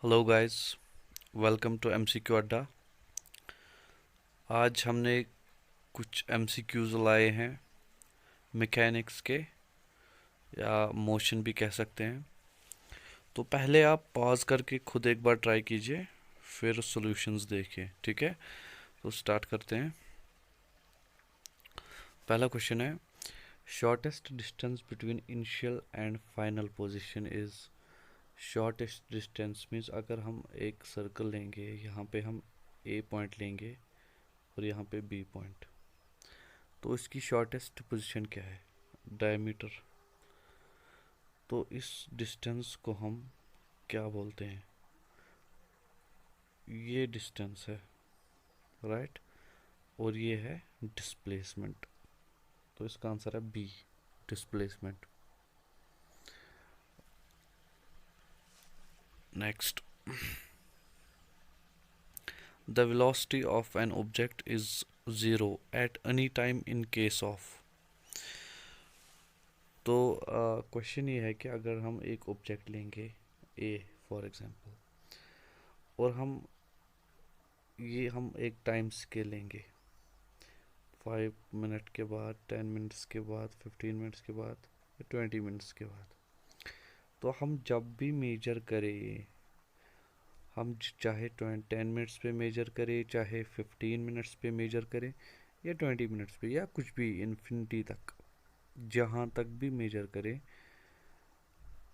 Hello guys, welcome to MCQ Adda. आज हमने कुछ एमसीक्यूज लाए हैं मैकेनिक्स के, या मोशन भी कह सकते हैं। तो पहले आप पॉज करके खुद एक बार ट्राई कीजिए, फिर सॉल्यूशंस देखिए। ठीक है, तो स्टार्ट करते हैं। पहला क्वेश्चन है, shortest distance between initial and final position is. Shortest distance means अगर हम एक सर्कल लेंगे, यहाँ पे हम ए पॉइंट लेंगे और यहाँ पे बी पॉइंट, तो इसकी शॉर्टेस्ट पोजीशन क्या है? डायमीटर। तो इस डिस्टेंस को हम क्या बोलते हैं? ये डिस्टेंस है, राइट। और ये है डिस्प्लेसमेंट। तो इसका आंसर है B, displacement. Next, the velocity of an object is zero at any time in case of. तो क्वेश्चन ये है कि अगर हम एक ऑब्जेक्ट लेंगे ए फॉर एग्जांपल, और हम एक टाइम स्केल लेंगे, 5 मिनट के बाद, 10 मिनट्स के बाद, 15 मिनट्स के बाद, 20 मिनट्स के बाद। तो हम जब भी मेजर करें, हम चाहे 10 मिनट्स पे मेजर करें, चाहे 15 मिनट्स पे मेजर करें, या 20 मिनट्स पे, या कुछ भी इन्फिनिटी तक, जहाँ तक भी मेजर करें,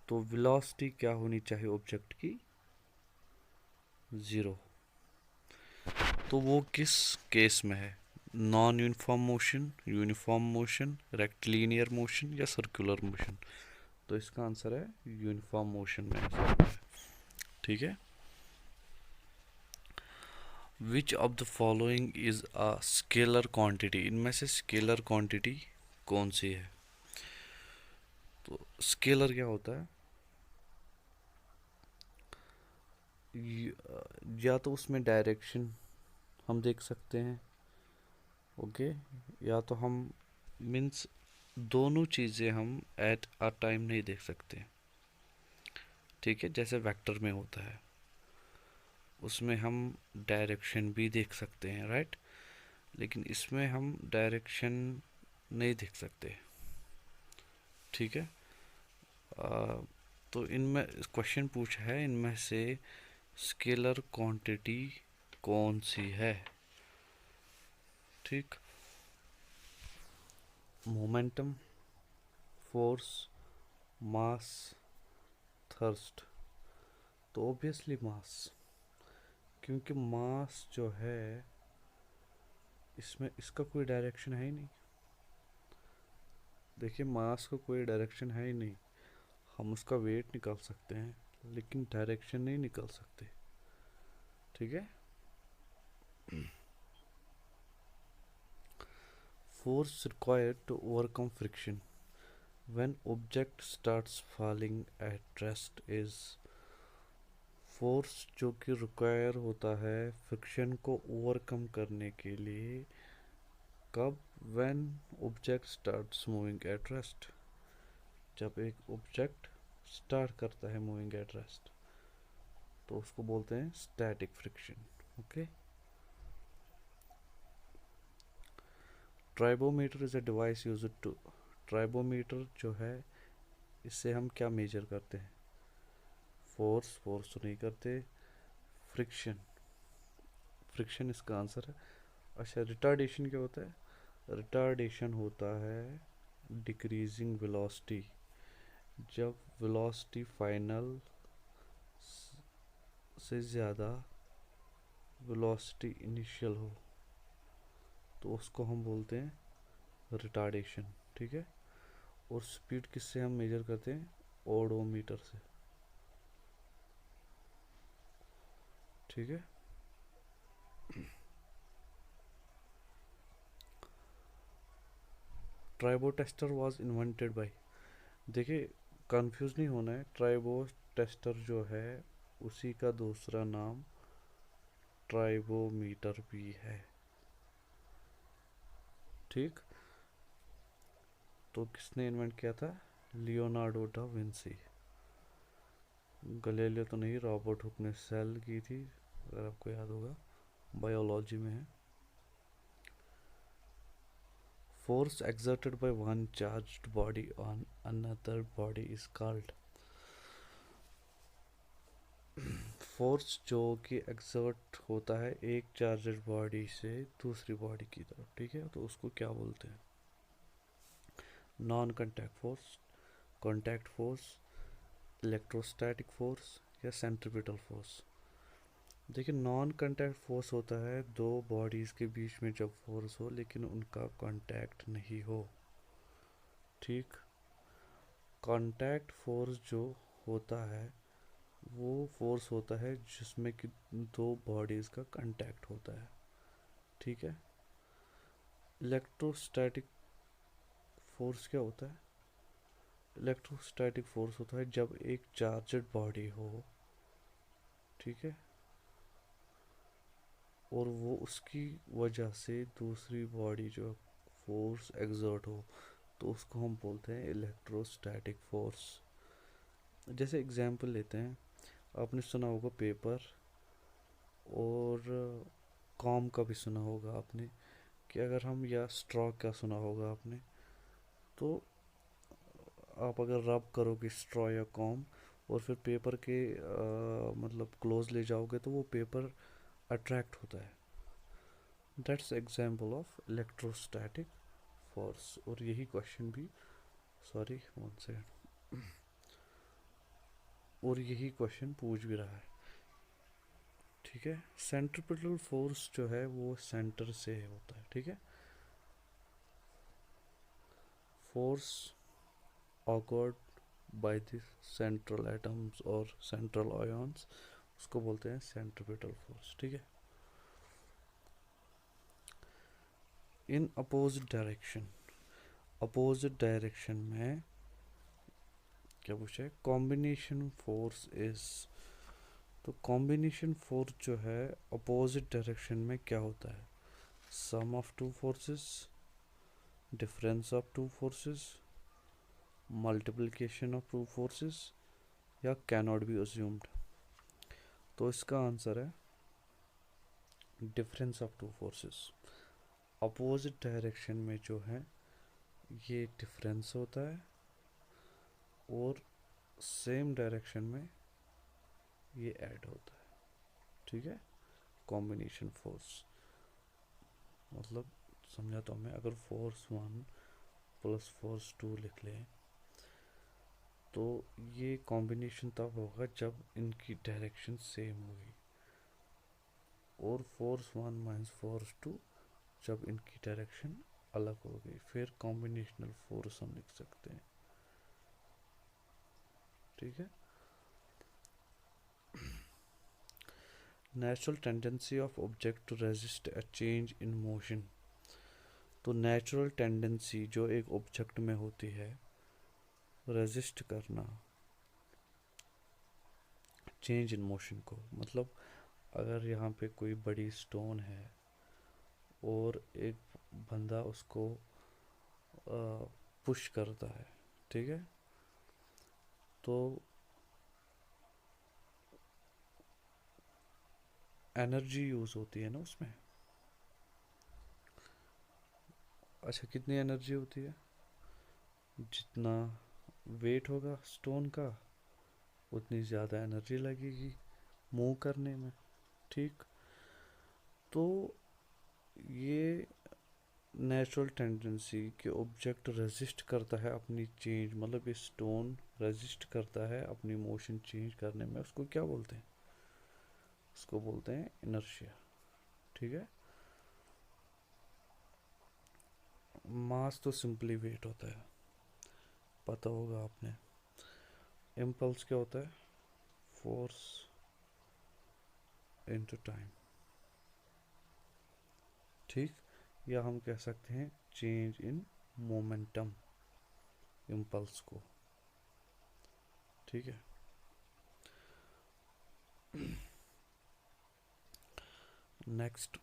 तो वेलोसिटी क्या होनी चाहिए ऑब्जेक्ट की? ज़ीरो। तो वो किस केस में है? Non uniform motion, uniform motion, rectilinear motion, या सर्कुलर मोशन? तो इसका आंसर है यूनिफॉर्म मोशन में ऐसा होता है। ठीक है। विच of the following is a scalar quantity. इनमें से स्केलर क्वांटिटी कौन सी है? तो स्केलर क्या होता है? या तो उसमें डायरेक्शन हम देख सकते हैं, ओके, या तो हम मीन्स दोनों चीज़ें हम एट अ टाइम नहीं देख सकते। ठीक है, जैसे वेक्टर में होता है, उसमें हम डायरेक्शन भी देख सकते हैं, राइट। लेकिन इसमें हम डायरेक्शन नहीं देख सकते। ठीक है। आ, तो इनमें क्वेश्चन पूछा है, इनमें से स्केलर क्वांटिटी कौन सी है? ठीक, मोमेंटम, फोर्स, मास, थर्स्ट। तो ऑब्वियसली मास, क्योंकि मास जो है, इसमें इसका कोई डायरेक्शन है ही नहीं। देखिए, मास का कोई डायरेक्शन है ही नहीं। हम उसका वेट निकाल सकते हैं, लेकिन डायरेक्शन नहीं निकाल सकते। ठीक है। Force required to overcome friction when object starts falling at rest is. Force जो कि रिक्वायर होता है फ्रिक्शन को ओवरकम करने के लिए, कब? When object starts moving at rest. जब एक ऑब्जेक्ट स्टार्ट करता है मूविंग एट रेस्ट, तो उसको बोलते हैं static friction. Okay. Tribometer is a device used to. Tribometer जो है, इससे हम क्या मेजर करते हैं? फोर्स तो नहीं करते, फ्रिक्शन। फ्रिक्शन इसका आंसर है। अच्छा, रिटार्डेशन क्या होता है? रिटार्डेशन होता है डिक्रीजिंग वेलोसिटी। जब वेलोसिटी फाइनल से ज़्यादा वेलोसिटी इनिशियल हो, तो उसको हम बोलते हैं रिटार्डेशन। ठीक है। और स्पीड किससे हम मेजर करते हैं? ओडोमीटर से। ठीक है। Tribo tester was invented by. देखिए, कंफ्यूज नहीं होना है, ट्राइबो टेस्टर जो है, उसी का दूसरा नाम ट्राइबोमीटर भी है। ठीक। तो किसने इन्वेंट किया था? Leonardo da Vinci. गैलीलियो तो नहीं, रॉबर्ट हुक ने सेल की थी, अगर आपको याद होगा, बायोलॉजी में है। Force exerted by one charged body on another body is called। Force जो कि एक्सर्ट होता है एक चार्जड बॉडी से दूसरी बॉडी की तरफ, ठीक है, तो उसको क्या बोलते हैं? Non contact force, contact force, electrostatic force या सेंट्रीपिटल फोर्स। देखिए, नॉन कॉन्टैक्ट फोर्स होता है दो बॉडीज़ के बीच में जब फोर्स हो लेकिन उनका कॉन्टैक्ट नहीं हो, ठीक। कॉन्टैक्ट फोर्स जो होता है वो फोर्स होता है जिसमें कि दो बॉडीज़ का कांटेक्ट होता है, ठीक है। इलेक्ट्रोस्टैटिक फोर्स क्या होता है? इलेक्ट्रोस्टैटिक फोर्स होता है जब एक चार्जड बॉडी हो, ठीक है, और वो उसकी वजह से दूसरी बॉडी जो फोर्स एक्सर्ट हो तो उसको हम बोलते हैं इलेक्ट्रोस्टैटिक फोर्स। जैसे एग्जांपल लेते हैं, आपने सुना होगा पेपर, और कॉम का भी सुना होगा आपने, कि अगर हम, या स्ट्रॉ का सुना होगा आपने, तो आप अगर रब करोगे स्ट्रॉ या कॉम और फिर पेपर के मतलब क्लोज ले जाओगे तो वो पेपर अट्रैक्ट होता है। That's example of electrostatic force. और यही क्वेश्चन भी, सॉरी वन सेकंड, और यही क्वेश्चन पूछ भी रहा है, ठीक है। सेंट्रिपिटल फोर्स जो है वो सेंटर से होता है, ठीक है। Force occurred by the central atoms और सेंट्रल आयन्स, उसको बोलते हैं सेंट्रिपिटल फोर्स, ठीक है। In opposite direction, opposite direction में क्या पूछा है? Combination force is. तो कॉम्बिनेशन फोर्स जो है अपोजिट डायरेक्शन में क्या होता है? Sum of two forces, difference of two forces, multiplication of two forces, या कैन नॉट बी अज्यूम्ड। तो इसका आंसर है difference of two forces. Opposite direction में जो है ये डिफरेंस होता है, और सेम डायरेक्शन में ये ऐड होता है, ठीक है। कॉम्बिनेशन फोर्स मतलब, समझा तो हमें, अगर force one plus force two लिख लें तो ये कॉम्बिनेशन तब होगा जब इनकी डायरेक्शन सेम होगी, और force one minus force two जब इनकी डायरेक्शन अलग होगी, फिर कॉम्बिनेशनल फोर्स हम लिख सकते हैं, ठीक है। Natural tendency of object to resist a change in motion. तो नेचुरल टेंडेंसी जो एक ऑब्जेक्ट में होती है रेजिस्ट करना चेंज इन मोशन को, मतलब अगर यहाँ पे कोई बड़ी स्टोन है और एक बंदा उसको पुश करता है, ठीक है, तो एनर्जी यूज़ होती है ना उसमें। अच्छा, कितनी एनर्जी होती है? जितना वेट होगा स्टोन का उतनी ज़्यादा एनर्जी लगेगी मूव करने में, ठीक। तो ये नेचुरल टेंडेंसी कि ऑब्जेक्ट रेजिस्ट करता है अपनी चेंज, मतलब ये स्टोन रेजिस्ट करता है अपनी मोशन चेंज करने में, उसको क्या बोलते हैं? उसको बोलते हैं इनर्शिया, ठीक है। मास तो सिंपली वेट होता है, पता होगा आपने। इम्पल्स क्या होता है? फोर्स इनटू टाइम, ठीक। या हम कह सकते हैं चेंज इन मोमेंटम इम्पल्स को, ठीक है। Next,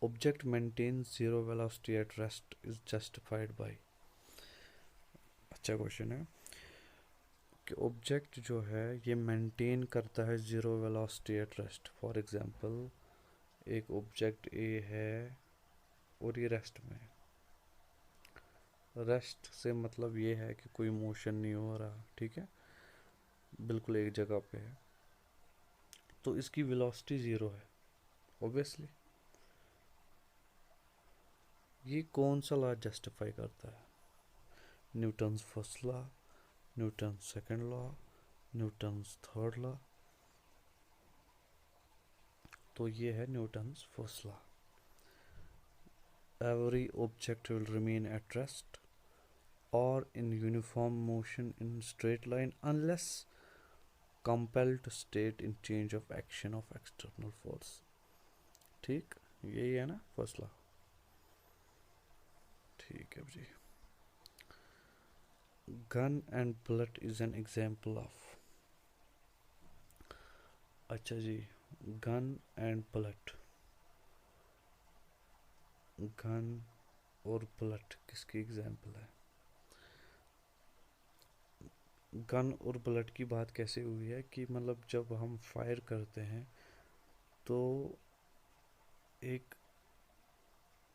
object maintain zero velocity at rest is justified by. अच्छा क्वेश्चन है कि ऑब्जेक्ट जो है ये मेंटेन करता है zero velocity at rest. For example एक ऑब्जेक्ट ए है और ये रेस्ट में है। रेस्ट से मतलब ये है कि कोई मोशन नहीं हो रहा, ठीक है, बिल्कुल एक जगह पे है, तो इसकी वेलोसिटी ज़ीरो है ऑब्वियसली। ये कौन सा लॉ जस्टिफाई करता है? Newton's first law, Newton's second law, Newton's third law? तो ये है Newton's first law. Every object will remain at rest or in uniform motion in straight line unless compelled to state in change of action of external force। ठीक, यही है ना first law? ठीक है जी। Gun and bullet is an example of. अच्छा जी, gun and bullet, gun और बुलेट किसकी एग्जाम्पल है? गन और बुलेट की बात कैसे हुई है कि मतलब जब हम फायर करते हैं तो एक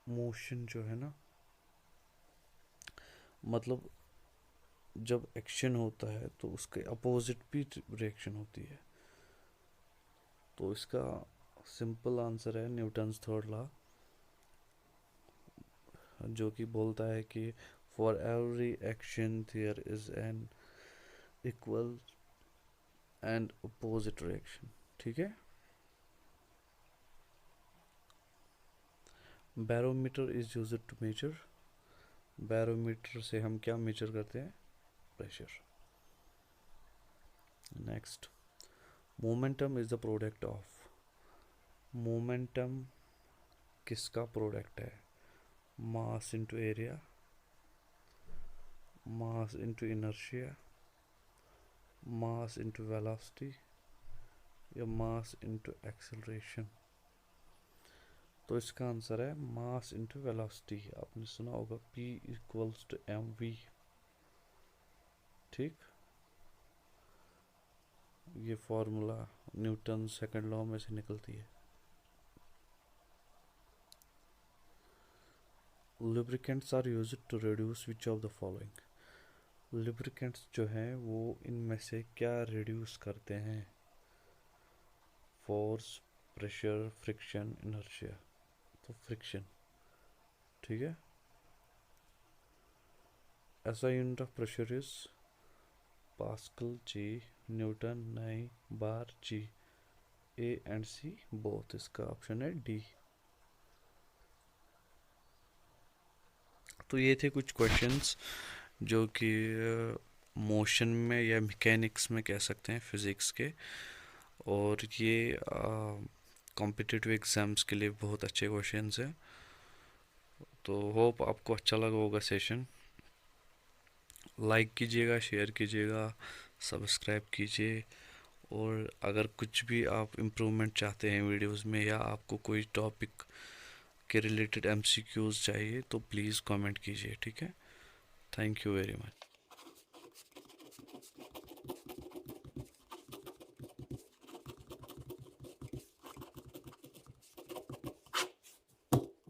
मोशन जो है ना, मतलब जब एक्शन होता है तो उसके अपोजिट भी रिएक्शन होती है। तो इसका सिंपल आंसर है न्यूटन्स थर्ड लॉ, जो कि बोलता है कि for every action there is an equal and opposite reaction. ठीक है। Barometer is used to measure. Barometer से हम क्या मेजर करते हैं? Pressure. Next, momentum is the product of. मोमेंटम किसका प्रोडक्ट है? Mass into area, mass into inertia, mass into velocity या मास इनटू एक्सेलरेशन? तो इसका आंसर है मास इनटू वेलोसिटी। आपने सुना होगा P इक्वल्स टू mv। ठीक, ये फॉर्मूला न्यूटन सेकंड लॉ में से निकलती है। Lubricants are used to reduce which of the following. Lubricants जो हैं वो इनमें से क्या रिड्यूस करते हैं? Force, pressure, friction, inertia? तो फ्रिक्शन। ठीक है। ऐसा unit of pressure is pascal जी, न्यूटन नहीं, बार जी। ए एंड सी बोथ, इसका ऑप्शन है डी। तो ये थे कुछ क्वेश्चंस जो कि मोशन में या मैकेनिक्स में कह सकते हैं, फिज़िक्स के, और ये कॉम्पिटिटिव एग्ज़ाम्स के लिए बहुत अच्छे क्वेश्चंस हैं। तो होप आपको अच्छा लगा होगा सेशन। लाइक कीजिएगा, शेयर कीजिएगा, सब्सक्राइब कीजिए, और अगर कुछ भी आप इम्प्रूवमेंट चाहते हैं वीडियोस में या आपको कोई टॉपिक के रिलेटेड MCQs चाहिए तो प्लीज़ कमेंट कीजिए। ठीक है। Thank you very much.